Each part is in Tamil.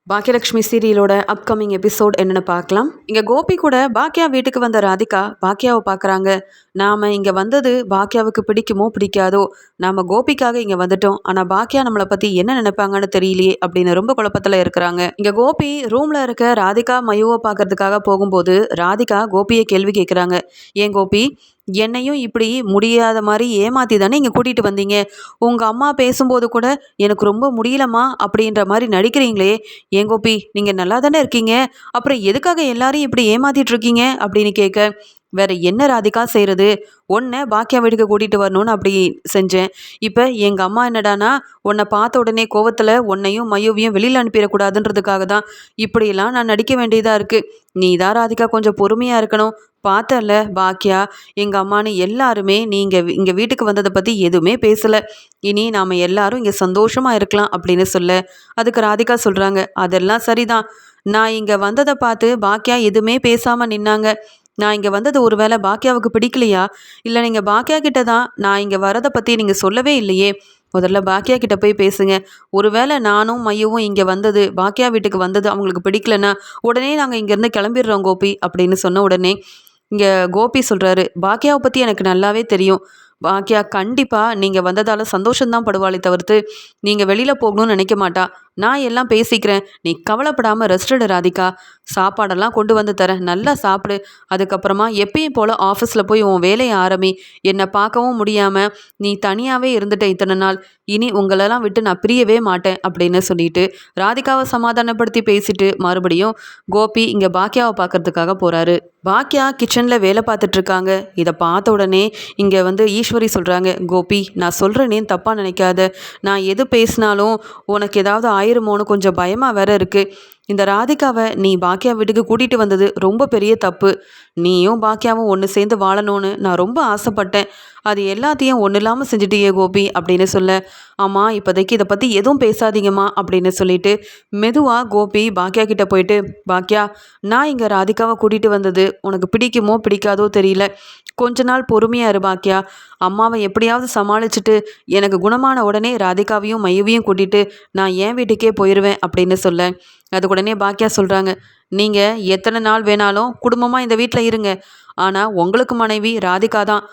பாக்கியலட்சுமி சீரியலோட அப்கமிங் எபிசோட் என்னன்னு பார்க்கலாம். இங்க கோபி கூட பாக்கியா வீட்டுக்கு வந்த ராதிகா பாக்கியாவை பார்க்குறாங்க. நாம இங்க வந்தது பாக்கியாவுக்கு பிடிக்குமோ பிடிக்காதோ, நாம கோபிக்காக இங்க வந்துட்டோம். ஆனா பாக்கியா நம்மளை பத்தி என்ன நினைப்பாங்கன்னு தெரியலையே அப்படின்னு ரொம்ப குழப்பத்துல இருக்கிறாங்க. இங்க கோபி ரூம்ல இருக்க ராதிகா மயுவை பார்க்கறதுக்காக போகும்போது ராதிகா கோபியை கேள்வி கேட்குறாங்க. ஏன் கோபி, என்னையும் இப்படி முடியாத மாதிரி ஏமாத்தி தானே இங்கே கூட்டிகிட்டு வந்தீங்க? உங்கள் அம்மா பேசும்போது கூட எனக்கு ரொம்ப முடியலம்மா அப்படின்ற மாதிரி நடிக்கிறீங்களே, ஏன் கோபி நீங்கள் நல்லா தானே இருக்கீங்க, அப்புறம் எதுக்காக எல்லாரையும் இப்படி ஏமாத்திட்டு இருக்கீங்க அப்படின்னு கேட்க, வேற என்ன ராதிகா செய்கிறது, உன்னை பாக்கியா வீட்டுக்கு கூட்டிகிட்டு வரணும்னு அப்படி செஞ்சேன். இப்போ எங்கள் அம்மா என்னடானா உன்னை பார்த்த உடனே கோவத்தில் உன்னையும் மயுவையும் வெளியில் அனுப்பிடக்கூடாதுன்றதுக்காக தான் இப்படியெல்லாம் நான் நடிக்க வேண்டியதாக இருக்குது. நீ தான் ராதிகா கொஞ்சம் பொறுமையாக இருக்கணும். பார்த்தல பாக்கியா எங்கள் அம்மானு எல்லாருமே நீங்கள் இங்கே வீட்டுக்கு வந்ததை பற்றி எதுவுமே பேசலை. இனி நாம் எல்லாரும் இங்கே சந்தோஷமாக இருக்கலாம் அப்படின்னு சொல்ல, அதுக்கு ராதிகா சொல்கிறாங்க, அதெல்லாம் சரிதான். நான் இங்கே வந்ததை பார்த்து பாக்கியா எதுவுமே பேசாமல் நின்னாங்க. நான் இங்கே வந்தது ஒரு வேளை பாக்கியாவுக்கு பிடிக்கலையா? இல்லை நீங்கள் பாக்கியா கிட்ட தான் நான் இங்கே வரதை பற்றி நீங்கள் சொல்லவே இல்லையே. முதல்ல பாக்கியா கிட்ட போய் பேசுங்க. ஒருவேளை நானும் மையவும் இங்கே வந்தது பாக்கியா வீட்டுக்கு வந்தது அவங்களுக்கு பிடிக்கலன்னா உடனே நாங்கள் இங்கேருந்து கிளம்பிடுறோம் கோபி அப்படின்னு சொன்ன உடனே இங்கே கோபி சொல்கிறாரு, பாக்கியாவை பற்றி எனக்கு நல்லாவே தெரியும். பாக்கியா கண்டிப்பாக நீங்கள் வந்ததால் சந்தோஷம்தான் படுவாளே தவிர்த்து நீங்கள் வெளியில் போகணும்னு நினைக்க மாட்டா. நான் எல்லாம் பேசிக்கிறேன், நீ கவலைப்படாமல் ரெஸ்ட் எடு ராதிகா. சாப்பாடெல்லாம் கொண்டு வந்து தரேன், நல்லா சாப்பிடு. அதுக்கப்புறமா எப்பயும் போல் ஆஃபீஸில் போய் உன் வேலையை ஆரம்பி. என்னை பார்க்கவும் முடியாமல் நீ தனியாகவே இருந்துட்ட இத்தனை நாள். இனி உங்களெல்லாம் விட்டு நான் பிரியவே மாட்டேன் அப்படின்னு சொல்லிட்டு ராதிகாவை சமாதானப்படுத்தி பேசிட்டு மறுபடியும் கோபி இங்கே பாக்கியாவை பார்க்கறதுக்காக போகிறாரு. பாக்கியா கிச்சனில் வேலை பார்த்துட்டு இருக்காங்க. இதை பார்த்த உடனே இங்கே ஈஸ்வரி சொல்கிறாங்க, கோபி நான் சொல்கிறேனேன்னு தப்பாக நினைக்காத. நான் எது பேசினாலும் உனக்கு ஏதாவது ஆயிருமோன்னு கொஞ்சம் பயமாக வேற இருக்குது. இந்த ராதிகாவை நீ பாக்கியா வீட்டுக்கு கூட்டிகிட்டு வந்தது ரொம்ப பெரிய தப்பு. நீயும் பாக்கியாவும் ஒன்று சேர்ந்து வாழணும்னு நான் ரொம்ப ஆசைப்பட்டேன். அது எல்லாத்தையும் ஒன்றும் இல்லாமல் செஞ்சுட்டியே கோபி அப்படின்னு சொல்ல, ஆமாம் இப்போதைக்கு இதை பற்றி எதுவும் பேசாதீங்கம்மா அப்படின்னு சொல்லிட்டு மெதுவாக கோபி பாக்கியா கிட்டே போயிட்டு, பாக்கியா நான் இங்கே ராதிகாவை கூட்டிகிட்டு வந்தது உனக்கு பிடிக்குமோ பிடிக்காதோ தெரியல. கொஞ்ச நாள் பொறுமையாக இரு பாக்கியா. அம்மாவை எப்படியாவது சமாளிச்சுட்டு எனக்கு குணமான உடனே ராதிகாவையும் மையவையும் கூட்டிகிட்டு நான் என் வீட்டுக்கே போயிடுவேன் அப்படின்னு சொல்ல, அது உடனே பாக்கியா சொல்கிறாங்க, நீங்கள் எத்தனை நாள் வேணாலும் குடும்பமாக இந்த வீட்டில் இருங்க. ஆனால் உங்களுக்கு மனைவி ராதிகா தான்.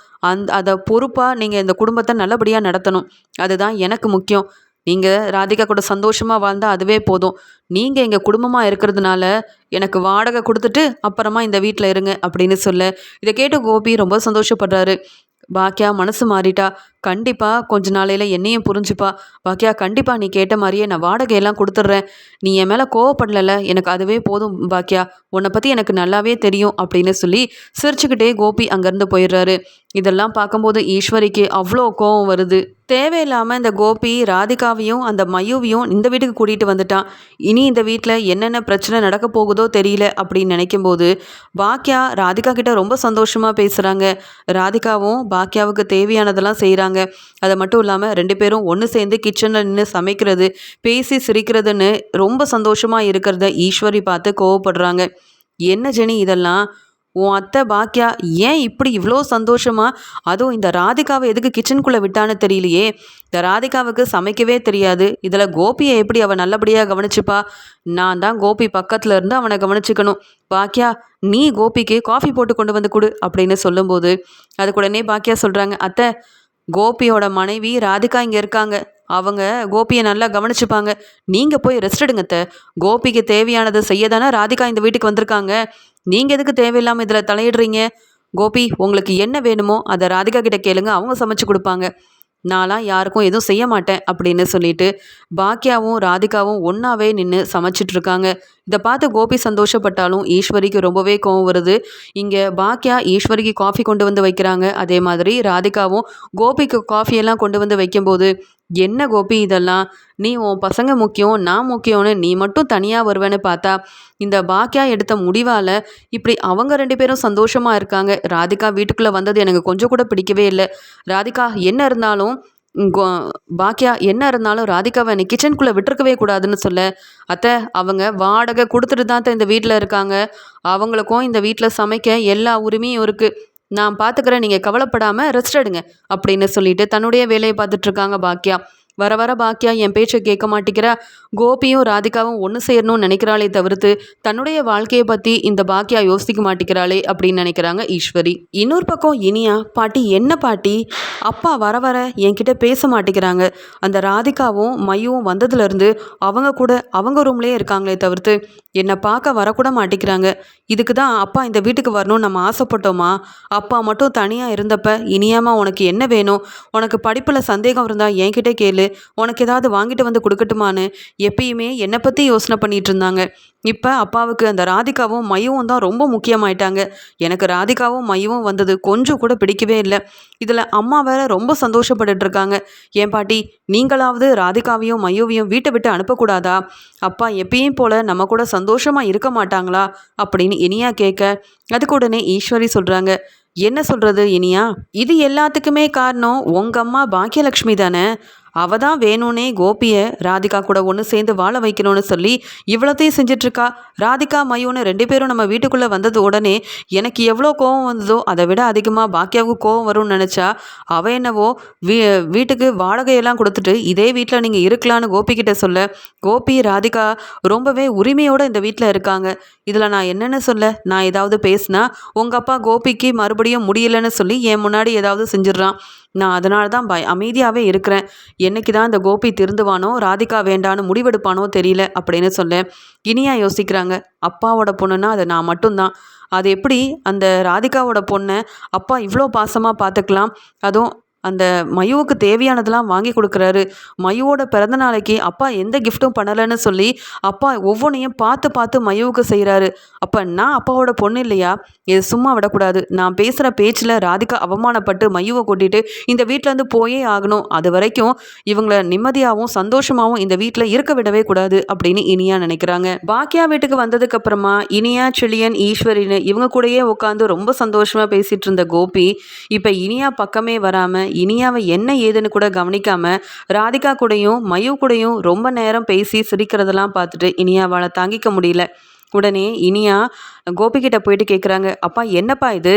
அதை பொறுப்பாக நீங்கள் இந்த குடும்பத்தை நல்லபடியாக நடத்தணும். அதுதான் எனக்கு முக்கியம். நீங்கள் ராதிகா கூட சந்தோஷமாக வாழ்ந்தால் அதுவே போதும். நீங்கள் எங்கள் குடும்பமாக இருக்கிறதுனால எனக்கு வாடகை கொடுத்துட்டு அப்புறமா இந்த வீட்டில் இருங்க அப்படின்னு சொல்ல, இதை கேட்டு கோபி ரொம்ப சந்தோஷப்படுறாரு. பாக்கியா மனசு மாறிட்டா, கண்டிப்பாக கொஞ்ச நாளையில் என்னையும் புரிஞ்சுப்பா. பாக்கியா கண்டிப்பாக நீ கேட்ட மாதிரியே நான் வாடகையெல்லாம் கொடுத்துட்றேன். நீ என் மேலே கோவப்படலை, எனக்கு அதுவே போதும் பாக்கியா. உன்னை பற்றி எனக்கு நல்லாவே தெரியும் அப்படின்னு சொல்லி சிரிச்சுக்கிட்டே கோபி அங்கேருந்து போயிடுறாரு. இதெல்லாம் பார்க்கும்போது ஈஸ்வரிக்கு அவ்வளோ கோவம் வருது. தேவையில்லாமல் இந்த கோபி ராதிகாவையும் அந்த மயுவையும் இந்த வீட்டுக்கு கூட்டிகிட்டு வந்துட்டான். இனி இந்த வீட்டில் என்னென்ன பிரச்சனை நடக்க போகுதோ தெரியல அப்படின்னு நினைக்கும்போது பாக்கியா ராதிகா கிட்ட ரொம்ப சந்தோஷமாக பேசுகிறாங்க. ராதிகாவும் பாக்கியாவுக்கு தேவையானதெல்லாம் செய்கிறாங்க. அது மட்டும் இல்லாமல் ரெண்டு பேரும் ஒன்று சேர்ந்து கிச்சனில் நின்று சமைக்கிறது, பேசி சிரிக்கிறதுன்னு ரொம்ப சந்தோஷமாக இருக்கிறத ஈஸ்வரி பார்த்து கோவப்படுறாங்க. என்ன ஜெனி இதெல்லாம்? உன் அத்தை பாக்கியா ஏன் இப்படி இவ்வளோ சந்தோஷமா, அதுவும் இந்த ராதிகாவை எதுக்கு கிச்சனுக்குள்ளே விட்டான்னு தெரியலையே. இந்த ராதிகாவுக்கு சமைக்கவே தெரியாது, இதில் கோபியை எப்படி அவள் நல்லபடியாக கவனிச்சுப்பா? நான் தான் கோபி பக்கத்தில் இருந்து அவனை கவனிச்சுக்கணும். பாக்கியா நீ கோபிக்கு காஃபி போட்டு கொண்டு வந்து கொடு அப்படின்னு சொல்லும்போது அதுக்கு உடனே பாக்கியா சொல்கிறாங்க, அத்தை கோபியோட மனைவி ராதிகா இங்கே இருக்காங்க, அவங்க கோபியை நல்லா கவனிச்சுப்பாங்க. நீங்கள் போய் ரெஸ்ட் எடுங்க அத்தை. கோபிக்கு தேவையானதை செய்ய தானே ராதிகா இந்த வீட்டுக்கு வந்திருக்காங்க. நீங்கள் எதுக்கு தேவையில்லாமல் இதில் தலையிடுறீங்க? கோபி உங்களுக்கு என்ன வேணுமோ அதை ராதிகா கிட்ட கேளுங்க, அவங்க சமைச்சு கொடுப்பாங்க. நான்லாம் யாருக்கும் எதுவும் செய்ய மாட்டேன் அப்படின்னு சொல்லிட்டு பாக்கியாவும் ராதிகாவும் ஒன்றாவே நின்று சமைச்சிட்டு இருக்காங்க. இதை பார்த்து கோபி சந்தோஷப்பட்டாலும் ஈஸ்வரிக்கு ரொம்பவே கோவம் வருது. இங்கே பாக்கியா ஈஸ்வரிக்கு காஃபி கொண்டு வந்து வைக்கிறாங்க. அதே மாதிரி ராதிகாவும் கோபிக்கு காஃபியெல்லாம் கொண்டு வந்து வைக்கும்போது, என்ன கோபி இதெல்லாம்? நீ உன் பசங்க முக்கியம், நான் முக்கியம்னு நீ மட்டும் தனியாக வருவேன்னு பார்த்தா இந்த பாக்கியா எடுத்த முடிவால் இப்படி அவங்க ரெண்டு பேரும் சந்தோஷமாக இருக்காங்க. ராதிகா வீட்டுக்குள்ளே வந்தது எனக்கு கொஞ்சம் கூட பிடிக்கவே இல்லை. ராதிகா என்ன இருந்தாலும் பாக்கியா என்ன இருந்தாலும் ராதிகாவை நீ கிச்சனுக்குள்ளே விட்டுருக்கவே கூடாதுன்னு சொல்ல, அத்தை அவங்க வாடகை கொடுத்துட்டு தான் இந்த வீட்டில் இருக்காங்க. அவங்களுக்கும் இந்த வீட்டில் சமைக்க எல்லா உரிமையும் இருக்குது. நான் பார்த்துக்கிறேன், நீங்கள் கவலைப்படாமல் ரெஸ்ட் எடுங்க அப்படின்னு சொல்லிட்டு தன்னுடைய வேலையை பார்த்துட்ருக்காங்க பாக்கியா. வர வர பாக்கியா என் பேச்சை கேட்க மாட்டேங்கிறா. கோபியும் ராதிகாவும் ஒன்று சேரணும்னு நினைக்கிறாளே தவிர்த்து தன்னுடைய வாழ்க்கையை பற்றி இந்த பாக்கியா யோசிக்க மாட்டேங்கிறாளே அப்படின்னு நினைக்கிறாங்க ஈஸ்வரி. இன்னொரு பக்கம் இனியா, பாட்டி என்ன பாட்டி, அப்பா வர வர என்கிட்ட பேச மாட்டேங்கிறாங்க. அந்த ராதிகாவும் மையும் வந்ததுலேருந்து அவங்க கூட அவங்க ரூம்லேயே இருக்காங்களே தவிர்த்து என்னை பார்க்க வரக்கூட மாட்டேங்கிறாங்க. இதுக்கு தான் அப்பா இந்த வீட்டுக்கு வரணும்னு நம்ம ஆசைப்பட்டோமா? அப்பா மட்டும் தனியாக இருந்தப்ப இனியாமா உனக்கு என்ன வேணும், உனக்கு படிப்பில் சந்தேகம் இருந்தால் என்கிட்ட கேளு, உனக்கு ஏதாவது வாங்கிட்டு வந்து கொடுக்கட்டுமான்னு எப்பயுமே என்னை பற்றி யோசனை பண்ணிட்டு இருந்தாங்க. இப்போ அப்பாவுக்கு அந்த ராதிகாவும் மையவும் தான் ரொம்ப முக்கியமாயிட்டாங்க. எனக்கு ராதிகாவும் மையவும் வந்தது கொஞ்சம் கூட பிடிக்கவே இல்லை. இதில் அம்மா வேற ரொம்ப சந்தோஷப்பட்டுட்டு இருக்காங்க. ஏன் பாட்டி, நீங்களாவது ராதிகாவையும் மையோவையும் வீட்டை விட்டு அனுப்பக்கூடாதா? அப்பா எப்பயும் போல நம்ம கூட சந்தோஷமாக இருக்க மாட்டாங்களா அப்படின்னு இனியா கேட்க, அதுக்கு உடனே ஈஸ்வரி சொல்கிறாங்க, என்ன சொல்கிறது இனியா, இது எல்லாத்துக்குமே காரணம் உங்கள் அம்மா பாக்கியலட்சுமி தானே. அவ தான் வேணும்னே கோபியை ராதிகா கூட ஒன்று சேர்ந்து வாழ வைக்கணும்னு சொல்லி இவ்வளோத்தையும் செஞ்சிட்ருக்கா. ராதிகா மையோன்னு 2 பேரும் நம்ம வீட்டுக்குள்ளே வந்தது உடனே எனக்கு எவ்வளோ கோவம் வந்ததோ அதை விட அதிகமாக பாக்கியாவுக்கு கோவம் வரும்னு நினச்சா, அவள் என்னவோ வீட்டுக்கு வாடகையெல்லாம் கொடுத்துட்டு இதே வீட்டில் நீங்கள் இருக்கலான்னு கோபிக்கிட்ட சொல்ல, கோபி ராதிகா ரொம்பவே உரிமையோடு இந்த வீட்டில் இருக்காங்க. இதில் நான் என்னென்னு சொல்ல, நான் ஏதாவது பேசினா உங்கள் அப்பா கோபிக்கு மறுபடியும் முடியலன்னு சொல்லி என் முன்னாடி ஏதாவது செஞ்சிடுறான். நான் அதனால தான் அமைதியாகவே இருக்கிறேன். என்னைக்கு தான் இந்த கோபி திருந்துவானோ ராதிகா வேண்டான்னு முடிவெடுப்பானோ தெரியல அப்படின்னு சொல்ல, இனியா யோசிக்கிறாங்க, அப்பாவோட பொண்ணுன்னா அது நான் மட்டும்தான். அது எப்படி அந்த ராதிகாவோட பொண்ணை அப்பா இவ்வளோ பாசமாக பார்த்துக்கலாம், அதுவும் அந்த மயுவுக்கு தேவையானதெல்லாம் வாங்கி கொடுக்குறாரு. மயுவோட பிறந்த நாளைக்கு அப்பா எந்த கிஃப்ட்டும் பண்ணலைன்னு சொல்லி அப்பா ஒவ்வொன்றையும் பார்த்து பார்த்து மயுவுக்கு செய்கிறாரு. அப்போ நான் அப்பாவோட பொண்ணு இல்லையா? இது சும்மா விடக்கூடாது. நான் பேசுகிற பேச்சில் ராதிகா அவமானப்பட்டு மையுவை கூட்டிகிட்டு இந்த வீட்டிலேருந்து போயே ஆகணும். அது வரைக்கும் இவங்கள நிம்மதியாகவும் சந்தோஷமாகவும் இந்த வீட்டில் இருக்க விடவே கூடாது அப்படின்னு இனியா நினைக்கிறாங்க. பாக்கியா வீட்டுக்கு வந்ததுக்கு அப்புறமா இனியா, செழியன், ஈஸ்வரின்னு இவங்க கூடயே உட்காந்து ரொம்ப சந்தோஷமாக பேசிகிட்டு இருந்த கோபி இப்போ இனியா பக்கமே வராமல், இனியாவை என்ன ஏதுன்னு கூட கவனிக்காம ராதிகா கூடயும் மயு கூடயும் ரொம்ப நேரம் பேசி சிரிக்கிறதெல்லாம் பார்த்துட்டு இனியாவால் தாங்கிக்க முடியல. உடனே இனியா கோபிக்கிட்ட போயிட்டு கேட்குறாங்க, அப்பா என்னப்பா இது,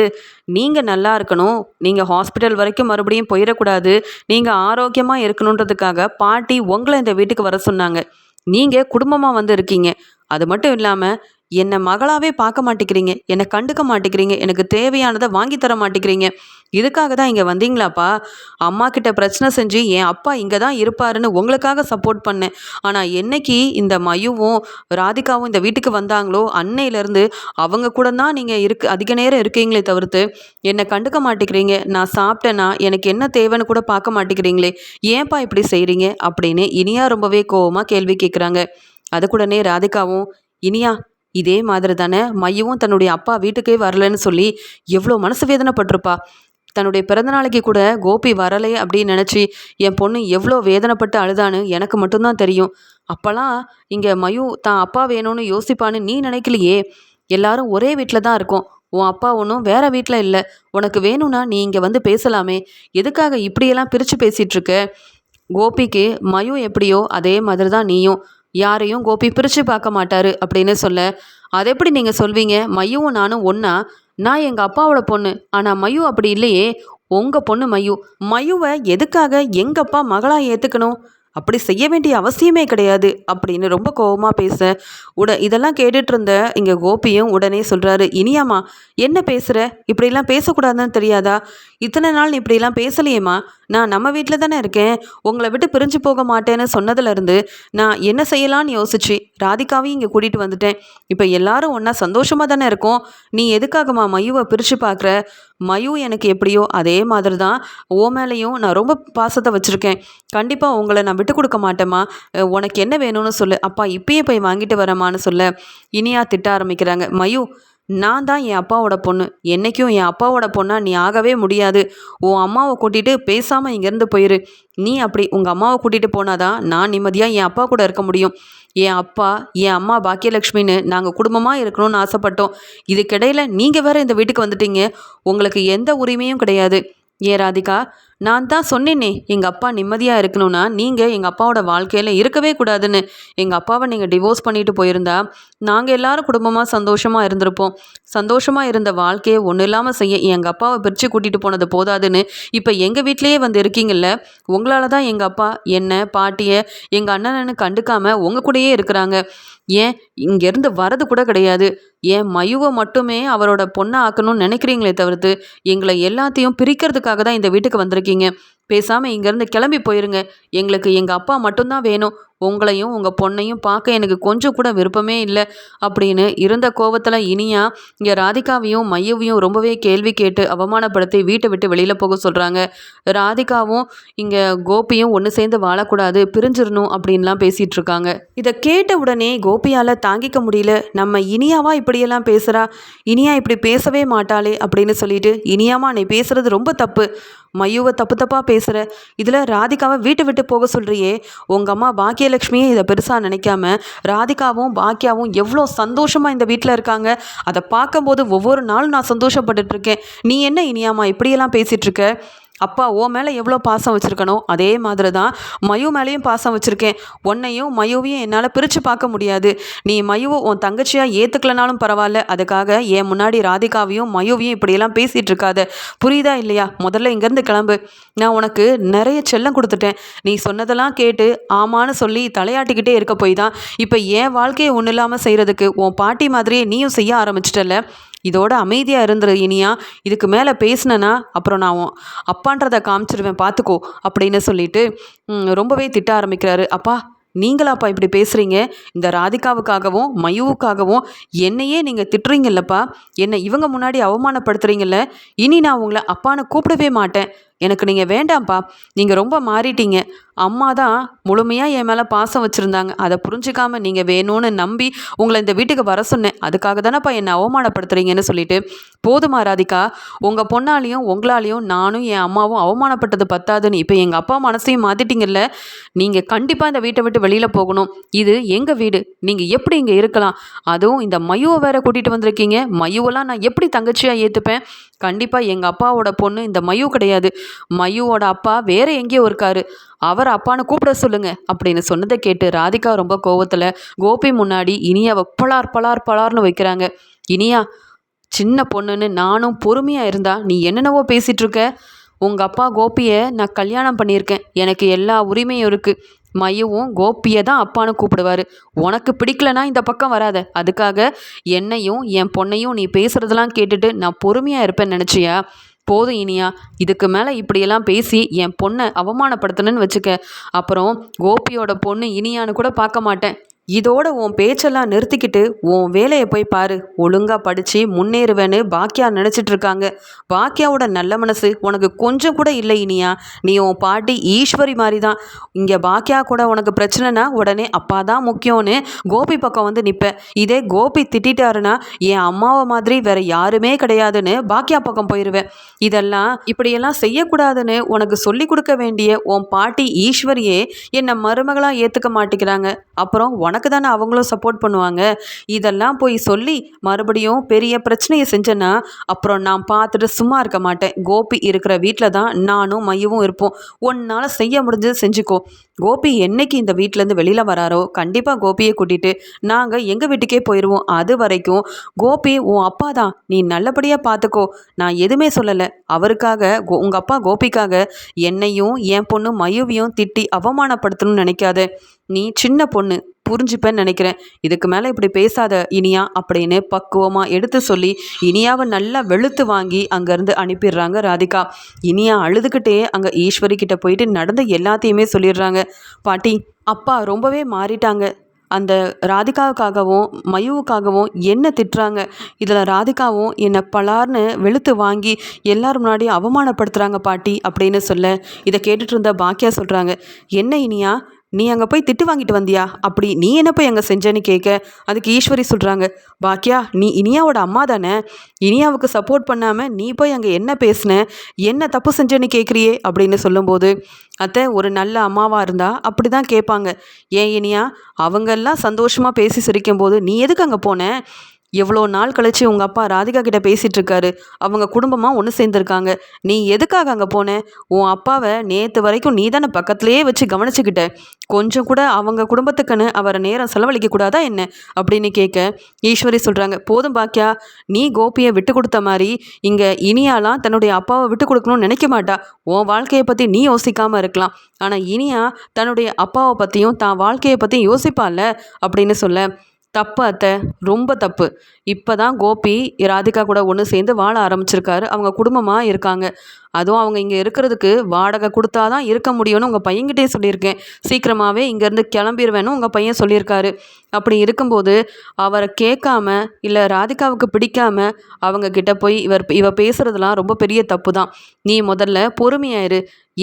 நீங்கள் நல்லா இருக்கணும், நீங்கள் ஹாஸ்பிட்டல் வரைக்கும் மறுபடியும் போயிடக்கூடாது, நீங்கள் ஆரோக்கியமாக இருக்கணுன்றதுக்காக பாட்டி உங்களை இந்த வீட்டுக்கு வர சொன்னாங்க. நீங்கள் குடும்பமாக வந்து இருக்கீங்க. அது மட்டும் இல்லாமல் என்னை மகளாவே பார்க்க மாட்டேங்கிறீங்க, என்னை கண்டுக்க மாட்டேங்கிறீங்க, எனக்கு தேவையானதை வாங்கி தர மாட்டேங்கிறீங்க. இதுக்காக தான் இங்கே வந்தீங்களாப்பா? அம்மா கிட்ட பிரச்சனை செஞ்சு என் அப்பா இங்கே தான் இருப்பாருன்னு உங்களுக்காக சப்போர்ட் பண்ணேன். ஆனால் என்னைக்கு இந்த மயுவும் ராதிகாவும் இந்த வீட்டுக்கு வந்தாங்களோ அன்னையிலேருந்து அவங்க கூட தான் நீங்கள் அதிக நேரம் இருக்கீங்களே தவிர்த்து என்னை கண்டுக்க மாட்டேங்கிறீங்க. நான் சாப்பிட்டேன்னா எனக்கு என்ன தேவைன்னு கூட பார்க்க மாட்டேங்கிறீங்களே, ஏன்ப்பா இப்படி செய்கிறீங்க அப்படின்னு இனியா ரொம்பவே கோவமாக கேள்வி கேட்குறாங்க. அதுக்குடனே ராதிகாவும், இனியா இதே மாதிரி தானே மையவும் தன்னுடைய அப்பா வீட்டுக்கே வரலன்னு சொல்லி எவ்வளோ மனசு வேதனைப்பட்டிருப்பா. தன்னுடைய பிறந்தநாளைக்கு கூட கோபி வரலை அப்படின்னு நினச்சி என் பொண்ணு எவ்வளோ வேதனைப்பட்டு அழுதான்னு எனக்கு மட்டும்தான் தெரியும். அப்போல்லாம் இங்கே மயு தான் அப்பா வேணும்னு யோசிப்பான்னு நீ நினைக்கலையே. எல்லாரும் ஒரே வீட்டில் தான் இருக்கோம். உன் அப்பா ஒன்றும் வேற வீட்டில் இல்லை. உனக்கு வேணும்னா நீ இங்கே வந்து பேசலாமே. எதுக்காக இப்படியெல்லாம் பிரித்து பேசிகிட்ருக்க? கோபிக்கு மயு எப்படியோ அதே மாதிரி தான் நீயும். யாரையும் கோபி பிரித்து பார்க்க மாட்டாரு அப்படின்னு சொல்ல, அதை எப்படி நீங்கள் சொல்வீங்க? மையுவும் நானும் ஒன்றா? நான் எங்கள் அப்பாவோட பொண்ணு, ஆனால் மயு அப்படி இல்லையே. உங்கள் பொண்ணு மயு. மயுவை எதுக்காக எங்கள் அப்பா மகளாக ஏற்றுக்கணும்? அப்படி செய்ய வேண்டிய அவசியமே கிடையாது அப்படின்னு ரொம்ப கோபமாக பேச, இதெல்லாம் கேட்டுட்டு இருந்த இங்கே கோபியும் உடனே சொல்கிறாரு, இனியாம்மா என்ன பேசுகிற? இப்படிலாம் பேசக்கூடாதுன்னு தெரியாதா? இத்தனை நாள் நீ இப்படிலாம் பேசலையேம்மா. நான் நம்ம வீட்டில் தானே இருக்கேன். உங்களை விட்டு பிரிஞ்சு போக மாட்டேன்னு சொன்னதுலேருந்து நான் என்ன செய்யலான்னு யோசிச்சு ராதிகாவையும் இங்கே கூட்டிகிட்டு வந்துட்டேன். இப்போ எல்லாரும் ஒன்றா சந்தோஷமாக தானே இருக்கோம். நீ எதுக்காகம்மா மயுவை பிரித்து பார்க்குற? மயு எனக்கு எப்படியோ அதே மாதிரி தான் ஓ மேலேயும் நான் ரொம்ப பாசத்தை வச்சுருக்கேன். கண்டிப்பாக உங்களை நான் விட்டு கொடுக்க மாட்டேம்மா. உனக்கு என்ன வேணும்னு சொல்லு, அப்பா இப்பயே போய் வாங்கிட்டு வரமான்னு சொல்ல இனியா திட்ட ஆரம்பிக்கிறாங்க. மயு, நான் தான் என் அப்பாவோட பொண்ணு. என்றைக்கும் என் அப்பாவோட பொண்ணா நீ ஆகவே முடியாது. உன் அம்மாவை கூட்டிகிட்டு பேசாமல் இங்கேருந்து போயிரு. நீ அப்படி உங்கள் அம்மாவை கூட்டிகிட்டு போனாதான் நான் நிம்மதியாக என் அப்பா கூட இருக்க முடியும். என் அப்பா என் அம்மா பாக்கியலட்சுமின்னு நாங்கள் குடும்பமாக இருக்கணும்னு ஆசைப்பட்டோம். இதுக்கிடையில் நீங்கள் வேறு இந்த வீட்டுக்கு வந்துட்டீங்க. உங்களுக்கு எந்த உரிமையும் கிடையாது. ஏ ராதிகா, நான் தான் சொன்னேனே எங்கள் அப்பா நிம்மதியாக இருக்கணும்னா நீங்கள் எங்கள் அப்பாவோட வாழ்க்கையில் இருக்கவே கூடாதுன்னு. எங்கள் அப்பாவை நீங்கள் டிவோர்ஸ் பண்ணிட்டு போயிருந்தா நாங்கள் எல்லாரும் குடும்பமாக சந்தோஷமாக இருந்திருப்போம். சந்தோஷமாக இருந்த வாழ்க்கையை ஒன்றும் இல்லாமல் செய்ய எங்கள் அப்பாவை பிரித்து கூட்டிகிட்டு போனது போதாதுன்னு இப்போ எங்கள் வீட்டிலேயே வந்து இருக்கீங்கல்ல. உங்களால் தான் எங்கள் அப்பா என்னை பாட்டியை எங்கள் அண்ணனன்னு கண்டுக்காமல் உங்கள் கூடயே இருக்கிறாங்க. ஏன் இங்கேருந்து வரது கூட கிடையாது. ஏன் மயுவை மட்டுமே அவரோட பொண்ணை ஆக்கணும்னு நினைக்கிறீங்களே தவிர்த்து எங்களை எல்லாத்தையும் பிரிக்கிறதுக்காக தான் இந்த வீட்டுக்கு வந்திருக்கீங்க. பேசாமல் இங்கேருந்து கிளம்பி போயிருங்க. எங்களுக்கு எங்கள் அப்பா மட்டும்தான் வேணும். உங்களையும் உங்கள் பொண்ணையும் பார்க்க எனக்கு கொஞ்சம் கூட விருப்பமே இல்லை அப்படின்னு இருந்த கோவத்தில் இனியா இங்கே ராதிகாவையும் மையுவையும் ரொம்பவே கேள்வி கேட்டு அவமானப்படுத்தி வீட்டை விட்டு வெளியில் போக சொல்கிறாங்க. ராதிகாவும் இங்கே கோபியும் ஒன்று சேர்ந்து வாழக்கூடாது, பிரிஞ்சிடணும் அப்படின்லாம் பேசிகிட்டு இருக்காங்க. இதை கேட்ட உடனே கோபியால் தாங்கிக்க முடியல. நம்ம இனியாவா இப்படியெல்லாம் பேசுகிறா, இனியா இப்படி பேசவே மாட்டாளே அப்படின்னு சொல்லிட்டு, இனியாமா நீ பேசுகிறது ரொம்ப தப்பு, மையுவை தப்பு தப்பாக பேசுகிற, இதில் ராதிகாவை வீட்டை விட்டு போக சொல்கிறியே. உங்கள் அம்மா பாக்கியலட்சுமியே இதை பெருசாக நினைக்காம ராதிகாவும் பாக்கியாவும் எவ்வளோ சந்தோஷமாக இந்த வீட்டில் இருக்காங்க. அதை பார்க்கும்போது ஒவ்வொரு நாளும் நான் சந்தோஷப்பட்டுட்ருக்கேன். நீ என்ன இனியாமா இப்படியெல்லாம் பேசிகிட்ருக்க? அப்பா ஓ மேலே எவ்வளோ பாசம் வச்சுருக்கணும் அதே மாதிரி தான் மயு மேலேயும் பாசம் வச்சுருக்கேன். உன்னையும் மயுவையும் என்னால் பிரித்து பார்க்க முடியாது. நீ மயுவை உன் தங்கச்சியாக ஏற்றுக்கலனாலும் பரவாயில்ல, அதுக்காக என் முன்னாடி ராதிகாவையும் மயுவையும் இப்படியெல்லாம் பேசிகிட்டு இருக்காத. புரியுதா இல்லையா? முதல்ல இங்கேருந்து கிளம்பு. நான் உனக்கு நிறைய செல்லம் கொடுத்துட்டேன். நீ சொன்னதெல்லாம் கேட்டு ஆமான்னு சொல்லி தலையாட்டிக்கிட்டே இருக்க போய் தான் இப்போ என் வாழ்க்கையை ஒன்றும் இல்லாமல் செய்கிறதுக்கு உன் பாட்டி மாதிரியே நீயும் செய்ய ஆரம்பிச்சிட்டல. இதோட அமைதியாக இருந்துரு இனியா. இதுக்கு மேலே பேசினேன்னா அப்புறம் நான் அப்பான்றதை காமிச்சிருவேன் பார்த்துக்கோ அப்படின்னு சொல்லிட்டு ரொம்பவே திட்ட ஆரம்பிக்கிறாரு. அப்பா நீங்களாப்பா இப்படி பேசுகிறீங்க? இந்த ராதிகாவுக்காகவும் மயுவுக்காகவும் என்னையே நீங்கள் திட்டுறீங்கல்லப்பா, என்னை இவங்க முன்னாடி அவமானப்படுத்துறீங்கல்ல. இனி நான் உங்களை அப்பான்னு கூப்பிடவே மாட்டேன். எனக்கு நீங்கள் வேண்டாம்ப்பா. நீங்கள் ரொம்ப மாறிட்டீங்க. அம்மா தான் முழுமையாக என் மேலே பாசம் வச்சுருந்தாங்க. அதை புரிஞ்சிக்காமல் நீங்கள் வேணும்னு நம்பி உங்களை இந்த வீட்டுக்கு வர சொன்னேன். அதுக்காக தானேப்பா என்னை அவமானப்படுத்துறீங்கன்னு சொல்லிட்டு, போதுமா ராதிகா, உங்கள் பொண்ணாலையும் உங்களாலையும் நானும் என் அம்மாவும் அவமானப்பட்டது பத்தாதுன்னு இப்போ எங்கள் அப்பா மனசையும் மாற்றிட்டீங்கல்ல. நீங்கள் கண்டிப்பாக இந்த வீட்டை விட்டு வெளியில் போகணும். இது எங்கள் வீடு. நீங்கள் எப்படி இங்கே இருக்கலாம்? அதுவும் இந்த மயுவை வேற கூட்டிகிட்டு வந்திருக்கீங்க. மயுவெல்லாம் நான் எப்படி தங்கச்சியாக ஏற்றுப்பேன்? கண்டிப்பாக எங்கள் அப்பாவோட பொண்ணு இந்த மயு கிடையாது. மயுவோட அப்பா வேற எங்கேயோ இருக்காரு. அவர் அப்பான்னு கூப்பிட சொல்லுங்க அப்படின்னு சொன்னதை கேட்டு ராதிகா ரொம்ப கோவத்தில் கோபி முன்னாடி இனியாவை பலார் பலார் பலார்னு வைக்கிறாங்க. இனியா, சின்ன பொண்ணுன்னு நானும் பொறுமையாக இருந்தா நீ என்னென்னவோ பேசிகிட்டு இருக்க. உங்கள் அப்பா கோபியை நான் கல்யாணம் பண்ணியிருக்கேன். எனக்கு எல்லா உரிமையும் இருக்குது. மையவும் கோபியை தான் அப்பான்னு கூப்பிடுவார். உனக்கு பிடிக்கலனா இந்த பக்கம் வராத. அதுக்காக என்னையும் என் பொண்ணையும் நீ பேசுகிறதெல்லாம் கேட்டுட்டு நான் பொறுமையாக இருப்பேன்னு நினச்சியா? போதும் இனியா, இதுக்கு மேலே இப்படியெல்லாம் பேசி என் பொண்ணை அவமானப்படுத்தணுன்னு வச்சுக்க. அப்புறம் கோபியோட பொண்ணு இனியான்னு கூட பார்க்க மாட்டேன். இதோட உன் பேச்செல்லாம் நிறுத்திக்கிட்டு உன் வேலையை போய் பாரு. ஒழுங்காக படித்து முன்னேறுவேன்னு பாக்கியா நினச்சிட்டு இருக்காங்க. பாக்கியாவோட நல்ல மனசு உனக்கு கொஞ்சம் கூட இல்லை இனியா. நீ உன் பாட்டி ஈஸ்வரி மாதிரி தான். இங்கே பாக்கியா கூட உனக்கு பிரச்சனைனா உடனே அப்பா தான் முக்கியம்னு கோபி பக்கம் வந்து நிற்ப. இதே கோபி திட்டாருன்னா என் அம்மாவை மாதிரி வேற யாருமே கிடையாதுன்னு பாக்கியா பக்கம் போயிடுவேன். இதெல்லாம் இப்படியெல்லாம் செய்யக்கூடாதுன்னு உனக்கு சொல்லி கொடுக்க வேண்டிய உன் பாட்டி ஈஸ்வரியே என்னை மருமகளாக ஏற்றுக்க மாட்டேங்கிறாங்க. அப்புறம் உனக்கு தானே அவங்களும் சப்போர்ட் பண்ணுவாங்க. இதெல்லாம் போய் சொல்லி மறுபடியும் பெரிய பிரச்சனையை செஞ்சேன்னா அப்புறம் நான் பார்த்துட்டு சும்மா இருக்க மாட்டேன். கோபி இருக்கிற வீட்டில் தான் நானும் மையவும் இருப்போம். உன்னால் செய்ய முடிஞ்சது செஞ்சுக்கோ. கோபி என்னைக்கு இந்த வீட்டிலேருந்து வெளியில் வராரோ கண்டிப்பாக கோபியை கூட்டிகிட்டு நாங்கள் எங்கள் வீட்டுக்கே போயிடுவோம். அது வரைக்கும் கோபி உன் அப்பா தான். நீ நல்லபடியாக பார்த்துக்கோ. நான் எதுவுமே சொல்லலை. அவருக்காக உங்கள் அப்பா கோபிக்காக என்னையும் என் பொண்ணு மயுவையும் திட்டி அவமானப்படுத்தணும்னு நினைக்காத. நீ சின்ன பொண்ணு, புரிஞ்சுப்பேன்னு நினைக்கிறேன். இதுக்கு மேலே இப்படி பேசாத இனியா அப்படின்னு பக்குவமாக எடுத்து சொல்லி இனியாவை நல்லா வெளுத்து வாங்கி அங்கேருந்து அனுப்பிடுறாங்க ராதிகா. இனியா அழுதுகிட்டே அங்கே ஈஸ்வரி கிட்ட போயிட்டு நடந்த எல்லாத்தையுமே சொல்லிடுறாங்க. பாட்டி, அப்பா ரொம்பவே மாறிட்டாங்க. அந்த ராதிகாவுக்காகவும் மயுவுக்காகவும் என்ன திட்டுறாங்க. இதில் ராதிகாவும் என்னை பலார்னு வெளுத்து வாங்கி எல்லாரும் முன்னாடி அவமானப்படுத்துகிறாங்க பாட்டி அப்படின்னு சொல்ல, இதை கேட்டுட்டு இருந்த பாக்கியா சொல்கிறாங்க, என்ன இனியா நீ அங்கே போய் திட்டு வாங்கிட்டு வந்தியா? அப்படி நீ என்ன போய் அங்கே செஞ்சேன்னு கேட்க, அதுக்கு ஈஸ்வரி சொல்கிறாங்க, பாக்கியா நீ இனியாவோட அம்மா தானே, இனியாவுக்கு சப்போர்ட் பண்ணாமல் நீ போய் அங்கே என்ன பேசின, என்ன தப்பு செஞ்சேன்னு கேட்குறியே அப்படின்னு சொல்லும்போது, அத்தை ஒரு நல்ல அம்மாவாக இருந்தால் அப்படி தான் கேட்பாங்க. ஏன் இனியா, அவங்கெல்லாம் சந்தோஷமாக பேசி சிரிக்கும்போது நீ எதுக்கு அங்கே போன? எவ்வளோ நாள் கழிச்சு உங்கள் அப்பா ராதிகா கிட்ட பேசிகிட்டு இருக்காரு. அவங்க குடும்பமாக ஒன்று சேர்ந்துருக்காங்க. நீ எதுக்காக அங்கே போன? உன் அப்பாவை நேற்று வரைக்கும் நீ தானே பக்கத்துலேயே வச்சு கவனிச்சுக்கிட்ட. கொஞ்சம் கூட அவங்க குடும்பத்துக்குன்னு அவரை நேரம் செலவழிக்க கூடாதா என்ன அப்படின்னு கேட்க ஈஸ்வரி சொல்கிறாங்க, போதும் பாக்கியா, நீ கோபியை விட்டு கொடுத்த மாதிரி இங்கே இனியாலாம் தன்னுடைய அப்பாவை விட்டு கொடுக்கணும்னு நினைக்க மாட்டா. உன் வாழ்க்கையை பற்றி நீ யோசிக்காமல் இருக்கலாம், ஆனால் இனியா தன்னுடைய அப்பாவை பற்றியும் தான் வாழ்க்கையை பற்றியும் யோசிப்பாள்ல அப்படின்னு சொல்ல, தப்பு அத்தை, ரொம்ப தப்பு. இப்போ தான் கோபி ராதிகா கூட ஒன்று சேர்ந்து வாழ ஆரம்பிச்சிருக்காரு. அவங்க குடும்பமாக இருக்காங்க. அதுவும் அவங்க இங்கே இருக்கிறதுக்கு வாடகை கொடுத்தா தான் இருக்க முடியும்னு உங்கள் பையன்கிட்டே சொல்லியிருக்கேன். சீக்கிரமாகவே இங்கேருந்து கிளம்பிடுவேன்னு உங்கள் பையன் சொல்லியிருக்காரு. அப்படி இருக்கும்போது அவரை கேட்காம இல்லை ராதிகாவுக்கு பிடிக்காம அவங்க கிட்ட போய் இவ பேசுகிறதுலாம் ரொம்ப பெரிய தப்பு தான். நீ முதல்ல பொறுமையாயிரு.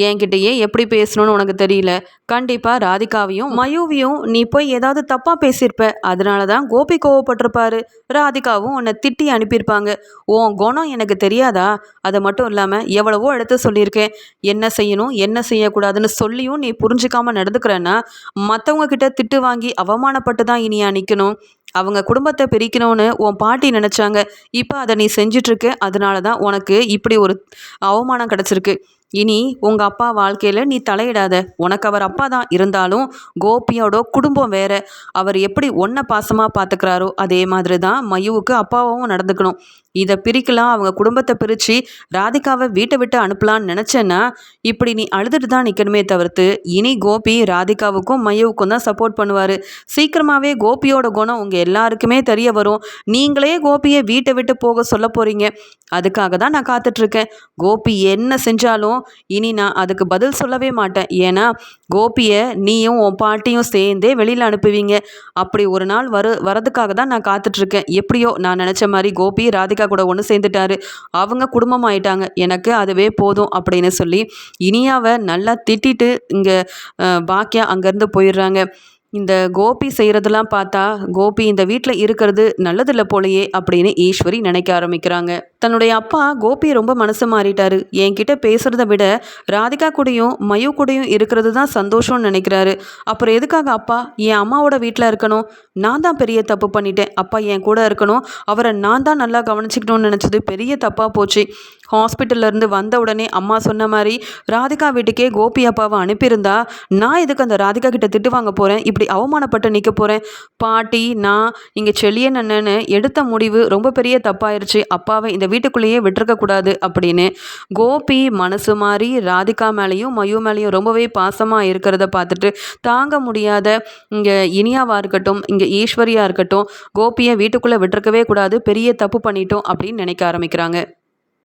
என்கிட்டயே எப்படி பேசணும்னு உனக்கு தெரியல. கண்டிப்பாக ராதிகாவையும் மயூவியும் நீ போய் ஏதாவது தப்பாக பேசியிருப்ப. அதனால தான் கோபி கோவப்பட்டிருப்பாரு. ராதிகாவும் உன்னை திட்டி அனுப்பியிருப்பாங்க. உன் குணம் எனக்கு தெரியாதா? அது மட்டும் இல்லாமல் எவ்வளவோ இடத்த சொல்லியிருக்கேன், என்ன செய்யணும் என்ன செய்யக்கூடாதுன்னு சொல்லியும் நீ புரிஞ்சுக்காம நடந்துக்கிறேன்னா மற்றவங்க கிட்ட திட்டு வாங்கி அவமானப்பட்டு தான் இனியா நிற்கணும். அவங்க குடும்பத்தை பிரிக்கணும்னு உன் பாட்டி நினச்சாங்க. இப்போ அதை நீ செஞ்சிட்ருக்க. அதனால தான் உனக்கு இப்படி ஒரு அவமானம் கிடச்சிருக்கு. இனி உங்கள் அப்பா வாழ்க்கையில் நீ தலையிடாத. உனக்கு அவர் அப்பா தான், இருந்தாலும் கோபியோட குடும்பம் வேற. அவர் எப்படி ஒன்றை பாசமாக பார்த்துக்கிறாரோ அதே மாதிரி தான் மயுவுக்கு அப்பாவும் நடந்துக்கணும். இதை பிரிக்கலாம், அவங்க குடும்பத்தை பிரித்து ராதிகாவை வீட்டை விட்டு அனுப்பலான்னு நினச்சேன்னா இப்படி நீ அழுதுட்டு தான் நிற்கணுமே தவிர்த்து, இனி கோபி ராதிகாவுக்கும் மயுவுக்கும் தான் சப்போர்ட் பண்ணுவார். சீக்கிரமாகவே கோபியோட குணம் உங்கள் எல்லாருக்குமே தெரிய வரும். நீங்களே கோபியை வீட்டை விட்டு போக சொல்ல போகிறீங்க. அதுக்காக தான் நான் காத்துட்ருக்கேன். கோபி என்ன செஞ்சாலும் இனி நான் அதுக்கு பதில் சொல்லவே மாட்டேன். ஏன்னா கோபியை நீயும் உன் பாட்டியும் சேர்ந்தே வெளியில் அனுப்புவீங்க. அப்படி ஒரு நாள் வரதுக்காக தான் நான் காத்துட்ருக்கேன். எப்படியோ நான் நினச்ச மாதிரி கோபி ராதிகா கூட ஒன்று சேர்ந்துட்டாரு. அவங்க குடும்பம் ஆயிட்டாங்க. எனக்கு அதுவே போதும் அப்படின்னு சொல்லி இனியாவை நல்லா திட்டிட்டு இங்கே பாக்கியா அங்கேருந்து போயிடுறாங்க. இந்த கோபி செய்கிறதெல்லாம் பார்த்தா கோபி இந்த வீட்டில் இருக்கிறது நல்லதில்லை போலையே அப்படின்னு ஈஸ்வரி நினைக்க ஆரம்பிக்கிறாங்க. தன்னுடைய அப்பா கோபி ரொம்ப மனசு மாறிட்டாரு. என்கிட்ட பேசுகிறத விட ராதிகா கூடயும் மயு கூடயும் இருக்கிறது தான் சந்தோஷம்னு நினைக்கிறாரு. அப்புறம் எதுக்காக அப்பா என் அம்மாவோட வீட்டில் இருக்கணும்? நான் தான் பெரிய தப்பு பண்ணிட்டேன். அப்பா என் கூட இருக்கணும், அவரை நான் தான் நல்லா கவனிச்சிக்கணும்னு நினச்சது பெரிய தப்பாக போச்சு. ஹாஸ்பிட்டல்லேருந்து வந்த உடனே அம்மா சொன்ன மாதிரி ராதிகா வீட்டுக்கே கோபி அப்பாவை அனுப்பியிருந்தா நான் எதுக்கு அந்த ராதிகா கிட்ட திட்டு வாங்க போகிறேன்? இப்படி அவமானப்பட்டு நிற்க போகிறேன்? பாட்டி நான் இங்கே செல்லியன் அண்ணன்னு எடுத்த முடிவு ரொம்ப பெரிய தப்பாயிருச்சு. அப்பாவை இந்த வீட்டுக்குள்ளேயே விட்டுருக்கக்கூடாது அப்படின்னு கோபி மனசு மாதிரி ராதிகா மேலேயும் மயு மேலேயும் ரொம்பவே பாசமாக இருக்கிறத பார்த்துட்டு தாங்க முடியாத இங்கே இனியாவாக இருக்கட்டும், இங்கே ஈஸ்வரியாக இருக்கட்டும், கோபியை வீட்டுக்குள்ளே விட்டுருக்கவே கூடாது, பெரிய தப்பு பண்ணிட்டோம் அப்படின்னு நினைக்க ஆரம்பிக்கிறாங்க.